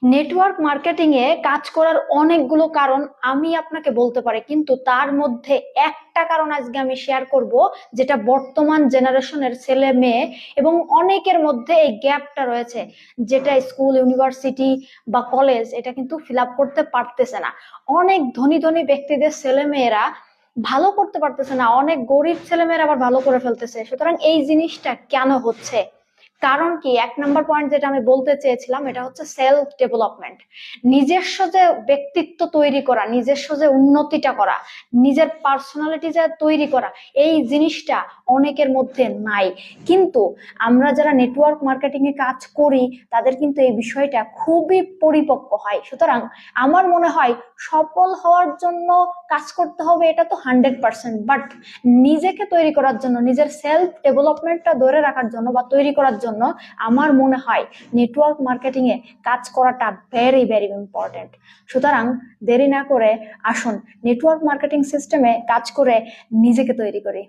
Network marketing এ কাজ করার অনেকগুলো কারণ আমি আপনাকে বলতে পারি, কিন্তু তার মধ্যে একটা কারণ আজকে আমি শেয়ার করব, যেটা বর্তমান জেনারেশনের ছেলে মেয়ে এবং অনেকের মধ্যে এই গ্যাপটা রয়েছে, যেটা স্কুল ইউনিভার্সিটি বা কলেজ এটা কিন্তু ফিল আপ করতে পারতেছে না। অনেক ধনী ধনী ব্যক্তিদের ছেলে মেয়েরা ভালো করতে পারতেছে না, অনেক গরিব ছেলে মেয়েরা আবার ভালো করে ফেলতেছে। সুতরাং এই জিনিসটা কেন হচ্ছে, কারণ কি, এক নম্বর পয়েন্ট যেটা আমি বলতে চেয়েছিলাম এটা হচ্ছে সেলফ ডেভেলপমেন্ট। নিজস্ব যে ব্যক্তিত্ব তৈরি করা, নিজস্ব যে উন্নতিটা করা, নিজের পার্সোনালিটি যে তৈরি করা, এই জিনিসটা অনেকের মধ্যে নাই। কিন্তু আমরা যারা নেটওয়ার্ক মার্কেটিং এ কাজ করি তাদের কিন্তু এই বিষয়টা খুবই পরিপক্ক হয়। সুতরাং আমার মনে হয় সফল হওয়ার জন্য কাজ করতে হবে, এটা তো 100%, বাট নিজেকে তৈরি করার জন্য, নিজের সেলফ ডেভেলপমেন্টটা ধরে রাখার জন্য বা তৈরি করার জন্য আমার মনে হয় নেটওয়ার্ক মার্কেটিং এ কাজ করাটা ভেরি ভেরি ইম্পর্টেন্ট। সুতরাং দেরি না করে আসুন নেটওয়ার্ক মার্কেটিং সিস্টেমে কাজ করে নিজেকে তৈরি করি।